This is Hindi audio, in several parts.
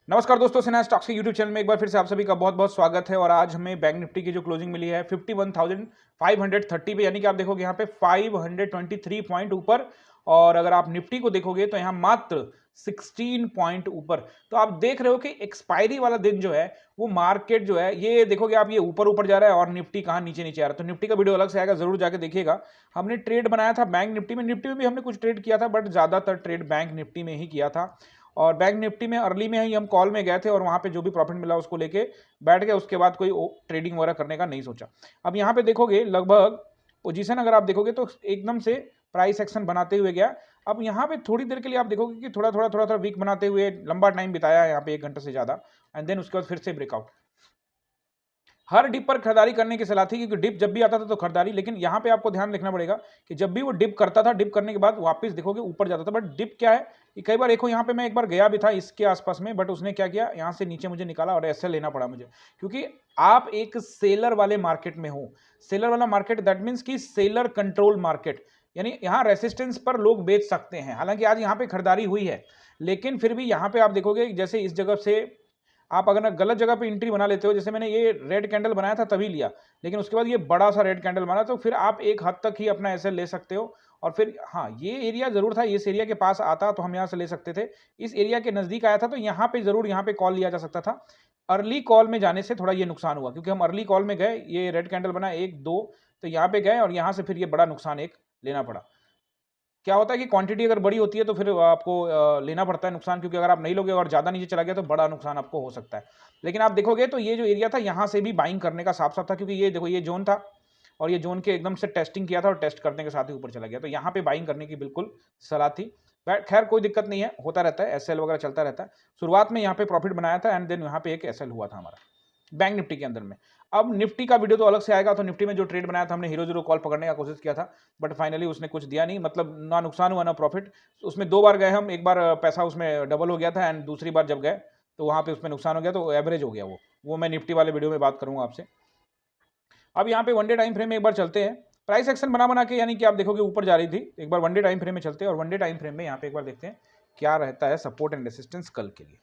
नमस्कार दोस्तों, सेना स्टॉक्स के यूट्यूब चैनल में एक बार फिर से आप सभी का बहुत बहुत स्वागत है। और आज हमें बैंक निफ्टी की जो क्लोजिंग मिली है 51,530 पे, यानी कि आप देखोगे यहाँ पे 523 पॉइंट ऊपर। और अगर आप निफ्टी को देखोगे तो यहाँ मात्र 16 पॉइंट ऊपर। तो आप देख रहे हो कि एक्सपायरी वाला दिन जो है वो मार्केट जो है ये देखोगे आप, ये ऊपर ऊपर जा रहा है और निफ्टी कहाँ नीचे नीचे आ रहा है। तो निफ्टी का वीडियो अलग से आएगा, जरूर जाके देखिएगा। हमने ट्रेड बनाया था बैंक निफ्टी में भी हमने कुछ ट्रेड किया था, बट ज्यादातर ट्रेड बैंक निफ्टी में ही किया था। और बैंक निफ्टी में अर्ली में ही हम कॉल में गए थे और वहां पे जो भी प्रॉफिट मिला उसको लेके बैठ गए। उसके बाद कोई ट्रेडिंग वगैरह करने का नहीं सोचा। अब यहाँ पे देखोगे लगभग पोजीशन अगर आप देखोगे तो एकदम से प्राइस एक्शन बनाते हुए गया। अब यहाँ पे थोड़ी देर के लिए आप देखोगे कि थोड़ा थोड़ा थोड़ा थोड़ा वीक बनाते हुए लंबा टाइम बिताया है यहाँ पे, 1 घंटे से ज्यादा। एंड देन उसके बाद फिर से ब्रेकआउट। हर डिप पर खरीदारी करने की सलाह थी, क्योंकि डिप जब भी आता था तो खरीदारी। लेकिन यहाँ पे आपको ध्यान रखना पड़ेगा कि जब भी वो डिप करता था, डिप करने के बाद वापस देखोगे ऊपर जाता था। बट डिप क्या है कि कई बार देखो, यहाँ पे मैं एक बार गया भी था इसके आसपास में, बट उसने क्या किया, यहाँ से नीचे मुझे निकाला और ऐसे लेना पड़ा मुझे, क्योंकि आप एक सेलर वाले मार्केट में हो। सेलर वाला मार्केट दैट मीन्स की सेलर कंट्रोल मार्केट, यानी यहाँ रेसिस्टेंस पर लोग बेच सकते हैं। हालांकि आज यहाँ पे खरीदारी हुई है, लेकिन फिर भी यहाँ पे आप देखोगे जैसे इस जगह से आप अगर गलत जगह पे एंट्री बना लेते हो, जैसे मैंने ये रेड कैंडल बनाया था तभी लिया, लेकिन उसके बाद ये बड़ा सा रेड कैंडल बना, तो फिर आप एक हद तक ही अपना ऐसे ले सकते हो। और फिर हाँ, ये एरिया जरूर था, इस एरिया के पास आता तो हम यहाँ से ले सकते थे। इस एरिया के नजदीक आया था तो यहाँ पे जरूर यहाँ पे कॉल लिया जा सकता था। अर्ली कॉल में जाने से थोड़ा ये नुकसान हुआ, क्योंकि हम अर्ली कॉल में गए, ये रेड कैंडल बना 1 2, तो यहाँ पे गए और यहाँ से फिर ये बड़ा नुकसान एक लेना पड़ा। क्या होता है कि क्वांटिटी अगर बड़ी होती है तो फिर आपको लेना पड़ता है नुकसान, क्योंकि अगर आप नहीं लोगे और ज़्यादा नीचे चला गया तो बड़ा नुकसान आपको हो सकता है। लेकिन आप देखोगे तो ये जो एरिया था यहाँ से भी बाइंग करने का साफ साफ था, क्योंकि ये देखो ये जोन था और ये जोन के एकदम से टेस्टिंग किया था और टेस्ट करने के साथ ही ऊपर चला गया। तो यहाँ पे बाइंग करने की बिल्कुल सलाह थी। खैर कोई दिक्कत नहीं है, होता रहता है, एसएल वगैरह चलता रहता है। शुरुआत में यहाँ पे प्रॉफिट बनाया था एंड देन यहाँ पे एक एसएल हुआ था हमारा बैंक निफ्टी के अंदर में। अब निफ्टी का वीडियो तो अलग से आएगा। तो निफ्टी में जो ट्रेड बनाया था हमने, हीरो जीरो कॉल पकड़ने का कोशिश किया था, बट फाइनली उसने कुछ दिया नहीं, मतलब ना नुकसान हुआ ना प्रॉफिट। उसमें 2 बार गए हम, एक बार पैसा उसमें डबल हो गया था एंड दूसरी बार जब गए तो वहां पे उसमें नुकसान हो गया, तो एवरेज हो गया वो मैं निफ्टी वाले वीडियो में बात करूंगा आपसे। अब यहाँ पे वन डे टाइम फ्रेम में एक बार चलते हैं, प्राइस एक्शन बना बना के, यानी कि आप देखोगे ऊपर जा रही थी। एक बार वन डे टाइम फ्रेम में चलते हैं और वन डे टाइम फ्रेम में यहाँ पे एक बार देखते हैं क्या रहता है सपोर्ट एंड रेसिस्टेंस कल के लिए।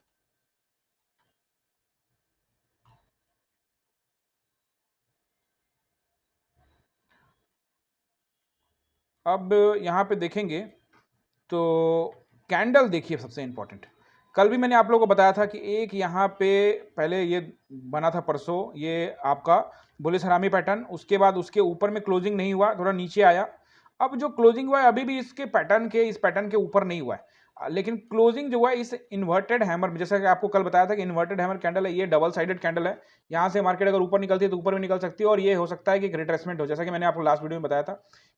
अब यहाँ पे देखेंगे तो कैंडल देखिए सबसे इंपॉर्टेंट। कल भी मैंने आप लोगों को बताया था कि एक यहाँ पे पहले ये बना था परसों, ये आपका बुलिश हरामी पैटर्न, उसके बाद उसके ऊपर में क्लोजिंग नहीं हुआ, थोड़ा नीचे आया। अब जो क्लोजिंग हुआ है अभी भी इसके पैटर्न के, इस पैटर्न के ऊपर नहीं हुआ है, लेकिन क्लोजिंग जो हुआ है इस इन्वर्टेड हैमर में, जैसा कि आपको कल बताया था कि इन्वर्टेड हैमर कैंडल है, ये डबल साइडेड कैंडल है। यहाँ से मार्केट अगर ऊपर निकलती है तो ऊपर भी निकल सकती है, और ये हो सकता है कि एक रिट्रेसमेंट हो, जैसा कि मैंने आपको लास्ट वीडियो में बताया था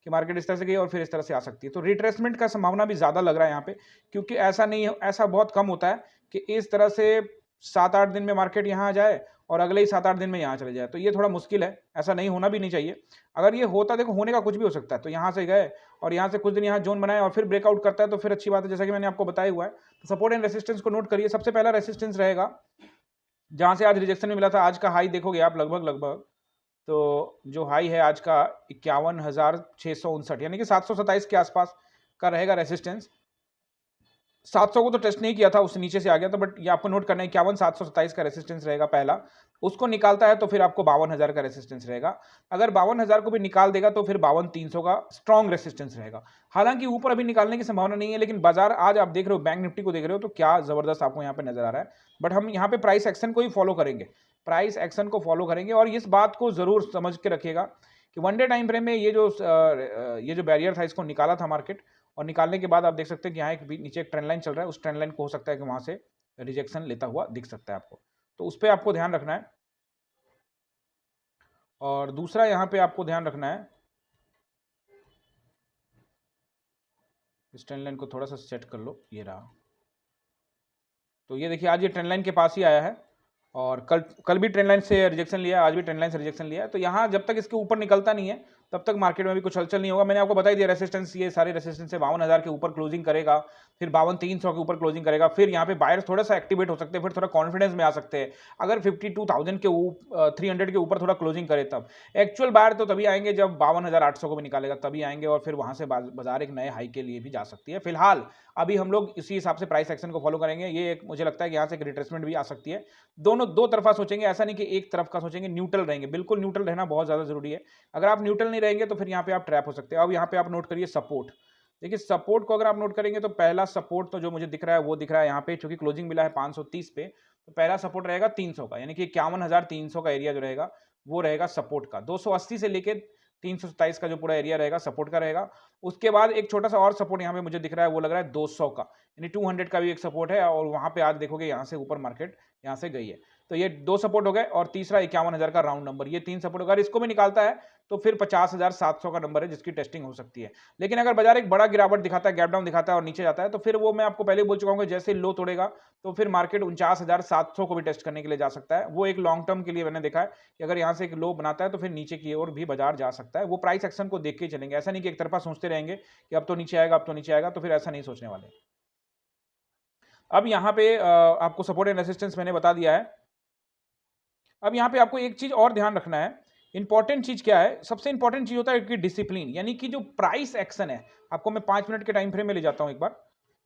कि मार्केट इस तरह से गई और फिर इस तरह से आ सकती है। तो रिट्रेसमेंट का संभावना भी ज्यादा लग रहा है यहाँ पे, क्योंकि ऐसा नहीं, ऐसा बहुत कम होता है कि इस तरह से 7-8 दिन में मार्केट यहाँ आ जाए और अगले ही 7-8 दिन में यहाँ चले जाए। तो ये थोड़ा मुश्किल है, ऐसा नहीं होना भी नहीं चाहिए। अगर ये होता, देखो होने का कुछ भी हो सकता है। तो यहाँ से गए और यहाँ से कुछ दिन यहाँ जोन बनाए और फिर ब्रेकआउट करता है तो फिर अच्छी बात है, जैसा कि मैंने आपको बताया हुआ है। तो सपोर्ट एंड रेसिस्टेंस को नोट करिए। सबसे पहला रेसिस्टेंस रहेगा जहां से आज रिजेक्शन में मिला था, आज का हाई देखोगे आप लगभग तो जो हाई है आज का 51,659, यानी कि 727 के आसपास का रहेगा रेसिस्टेंस। 700 को तो टेस्ट नहीं किया था, उससे नीचे से आ गया था, बट ये आपको नोट करना है 51,727 का रेसिस्टेंस रहेगा पहला। उसको निकालता है तो फिर आपको 52,000 का रेसिस्टेंस रहेगा। अगर 52,000 को भी निकाल देगा तो फिर 52,300 का स्ट्रॉन्ग रेसिस्टेंस रहेगा। हालांकि ऊपर अभी निकालने की संभावना नहीं है, लेकिन बाजार आज आप देख रहे हो, बैंक निफ्टी को देख रहे हो तो क्या जबरदस्त आपको यहाँ पे नजर आ रहा है। बट हम यहाँ पे प्राइस एक्शन को ही फॉलो करेंगे, प्राइस एक्शन को फॉलो करेंगे। और इस बात को जरूर समझ के रखिएगा कि वन डे टाइम फ्रेम में ये जो बैरियर था इसको निकाला था मार्केट, और निकालने के बाद आप देख सकते हैं कि यहाँ एक नीचे एक ट्रेंड लाइन चल रहा है, उस ट्रेंड लाइन को हो सकता है कि वहां से रिजेक्शन लेता हुआ दिख सकता है आपको। तो उस पर आपको ध्यान रखना है। और दूसरा यहाँ पे आपको ध्यान रखना है, इस ट्रेंड लाइन को थोड़ा सा सेट कर लो, ये रहा। तो ये देखिए आज ये ट्रेंड लाइन के पास ही आया है, और कल भी ट्रेंड लाइन से रिजेक्शन लिया, आज भी ट्रेंड लाइन से रिजेक्शन लिया है। तो यहाँ जब तक इसके ऊपर निकलता नहीं है तब तक मार्केट में भी कुछ हलचल नहीं होगा। मैंने आपको बता दिया रेसिस्टेंस, ये सारे रेसिस्टेंस से 52,000 के ऊपर क्लोजिंग करेगा फिर 52,300 के ऊपर क्लोजिंग करेगा, फिर यहाँ पे बायर्स थोड़ा सा एक्टिवेट हो सकते हैं, फिर थोड़ा कॉन्फिडेंस में आ सकते हैं। अगर 52,000 के 300 के ऊपर थोड़ा क्लोजिंग करे तब एक्चुअल बायर तो तभी आएंगे जब 52,800 को भी निकालेगा, तभी आएंगे और फिर वहां से बाजार एक नए हाई के लिए भी जा सकती है। फिलहाल अभी हम लोग इसी हिसाब से प्राइस एक्शन को फॉलो करेंगे। ये एक मुझे लगता है कि यहाँ से एक रिट्रेसमेंट भी आ सकती है। दोनों दो तरफा सोचेंगे, ऐसा नहीं कि एक तरफ का सोचेंगे, न्यूट्रल रहेंगे। बिल्कुल न्यूट्रल रहना बहुत ज्यादा जरूरी है। अगर आप न्यूट्रल नहीं रहेंगे तो फिर यहाँ पे आप ट्रैप हो सकते हैं। अब यहाँ पे आप नोट करिए सपोर्ट। देखिए सपोर्ट को अगर आप नोट करेंगे तो पहला सपोर्ट तो जो मुझे दिख रहा है वो दिख रहा है यहाँ पे, चूंकि क्लोजिंग मिला है 530 पे, तो पहला सपोर्ट रहेगा 300 का, यानी कि 51,300 का एरिया जो रहेगा वो रहेगा सपोर्ट का। 280 से लेके 327 का जो पूरा एरिया रहेगा सपोर्ट का रहेगा। उसके बाद एक छोटा सा और सपोर्ट यहाँ पे मुझे दिख रहा है, वो लग रहा है 200 का, यानी 200 का भी एक सपोर्ट है। और वहां पे आज देखोगे यहाँ से ऊपर मार्केट यहाँ से गई है, तो ये दो सपोर्ट हो गए और तीसरा 51,000 का राउंड नंबर, ये 3 सपोर्ट। अगर इसको भी निकालता है तो फिर 50,700 का नंबर है जिसकी टेस्टिंग हो सकती है। लेकिन अगर बाजार एक बड़ा गिरावट दिखाता है, गैप डाउन दिखाता है और नीचे जाता है, तो फिर वो मैं आपको पहले बोल चुका हूँ कि जैसे लो तोड़ेगा तो फिर मार्केट 49,700 को भी टेस्ट करने के लिए जा सकता है। वो एक लॉन्ग टर्म के लिए मैंने देखा है कि अगर यहाँ से एक लो बनाता है तो फिर नीचे की ओर भी बाजार जा सकता है। वो प्राइस एक्शन को देख के चलेंगे, ऐसा नहीं कि एक तरफा सोचते रहेंगे कि अब तो नीचे आएगा, अब तो नीचे आएगा, तो फिर ऐसा नहीं सोचने वाले। अब यहाँ पे आपको सपोर्ट एंड रेजिस्टेंस मैंने बता दिया है। अब यहाँ पे आपको एक चीज और ध्यान रखना है। इंपॉर्टेंट चीज क्या है? सबसे इंपॉर्टेंट चीज होता है कि डिसिप्लिन, यानी कि जो प्राइस एक्शन है। आपको मैं 5 मिनट के टाइम फ्रेम में ले जाता हूं एक बार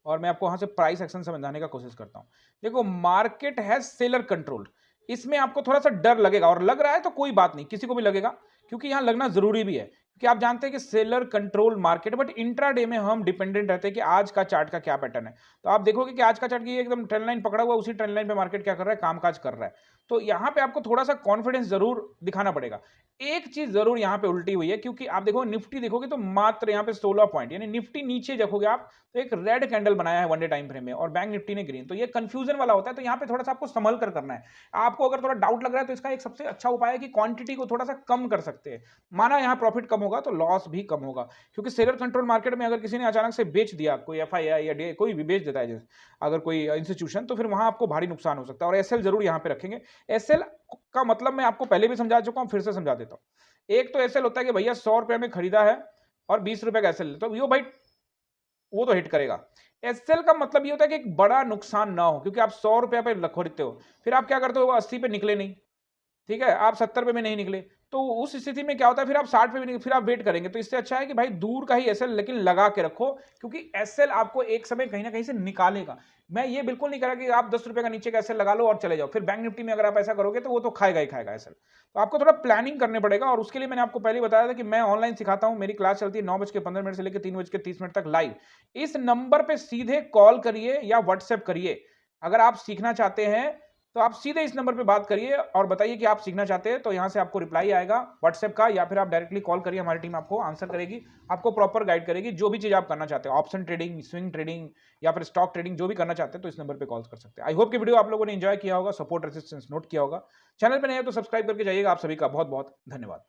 और मैं आपको वहां से प्राइस एक्शन समझाने का कोशिश करता हूं। देखो मार्केट हैज सेलर कंट्रोल, इसमें आपको थोड़ा सा डर लगेगा और लग रहा है तो कोई बात नहीं, किसी को भी लगेगा, क्योंकि यहां लगना जरूरी भी है, क्योंकि आप जानते हैं कि seller control market. But intraday में हम डिपेंडेंट रहते हैं कि आज का चार्ट का क्या पैटर्न है। तो आप देखोगे कि आज का चार्ट की एकदम ट्रेंड लाइन पकड़ा हुआ, उसी ट्रेंड लाइन पे मार्केट क्या कर रहा है, कामकाज कर रहा है। तो यहां पे आपको थोड़ा सा कॉन्फिडेंस जरूर दिखाना पड़ेगा। एक चीज जरूर यहां पे उल्टी हुई है, क्योंकि आप देखो निफ्टी देखोगे तो मात्र यहां पे 16 पॉइंट, यानी निफ्टी नीचे देखोगे आप तो एक रेड कैंडल बनाया है वनडे टाइम फ्रेम में और बैंक निफ्टी ने ग्रीन, तो ये कंफ्यूजन वाला होता है। तो यहां पे थोड़ा सा आपको संभल कर करना है। आपको अगर थोड़ा डाउट लग रहा है तो इसका एक सबसे अच्छा उपाय है कि क्वांटिटी को थोड़ा सा कम कर सकते हैं। माना यहां प्रॉफिट कम होगा तो लॉस भी कम होगा, क्योंकि सेलर कंट्रोल मार्केट में अगर किसी ने अचानक से बेच दिया, कोई एफआईआई या कोई भी बेच देता है जैसे अगर कोई इंस्टीट्यूशन, तो फिर वहां आपको भारी नुकसान हो सकता है। और एसएल जरूर यहां पे रखेंगे। एसएल का मतलब मैं आपको पहले भी समझा चुका हूं, फिर से समझा देता हूं। एक तो एसएल होता है कि भैया 100 रुपए में खरीदा है और 20 रुपए का एसएल, तो यो भाई वो तो हिट करेगा। एसएल का मतलब ये होता है कि एक बड़ा नुकसान ना हो, क्योंकि आप 100 रुपए पे खरीदते हो, फिर आप क्या करते हो, वो 80 पे निकले नहीं, ठीक है, आप 70 पे में नहीं निकले, तो उस स्थिति में क्या होता है, फिर आप 60 पे भी नहीं, फिर आप वेट करेंगे। तो इससे अच्छा है कि भाई दूर का ही एसएल लेकिन लगा के रखो, क्योंकि एसएल आपको एक समय कहीं ना कहीं से निकालेगा। मैं ये बिल्कुल नहीं कह रहा कि आप 10 रुपए का नीचे का एसएल लगा लो और चले जाओ, फिर बैंक निफ्टी में अगर आप ऐसा करोगे तो वो तो खाएगा ही खाएगा एसएल। तो आपको थोड़ा प्लानिंग करने पड़ेगा, और उसके लिए मैंने आपको पहले ही बताया था कि मैं ऑनलाइन सिखाता हूं। मेरी क्लास चलती है 9:15 से लेकर 3:30 तक लाइव। इस नंबर पर सीधे कॉल करिए या व्हाट्सएप करिए। अगर आप सीखना चाहते हैं तो आप सीधे इस नंबर पे बात करिए और बताइए कि आप सीखना चाहते हैं, तो यहां से आपको रिप्लाई आएगा व्हाट्सएप का, या फिर आप डायरेक्टली कॉल करिए, हमारी टीम आपको आंसर करेगी, आपको प्रॉपर गाइड करेगी। जो भी चीज आप करना चाहते हैं, ऑप्शन ट्रेडिंग, स्विंग ट्रेडिंग या फिर स्टॉक ट्रेडिंग, जो भी करना चाहते हैं तो इस नंबर पे कॉल कर सकते हैं। आई होप कि वीडियो आप लोगों ने एंजॉय किया होगा, सपोर्ट रेजिस्टेंस नोट किया होगा। चैनल पे नए हो तो सब्सक्राइब करके जाइएगा। आप सभी का बहुत बहुत धन्यवाद।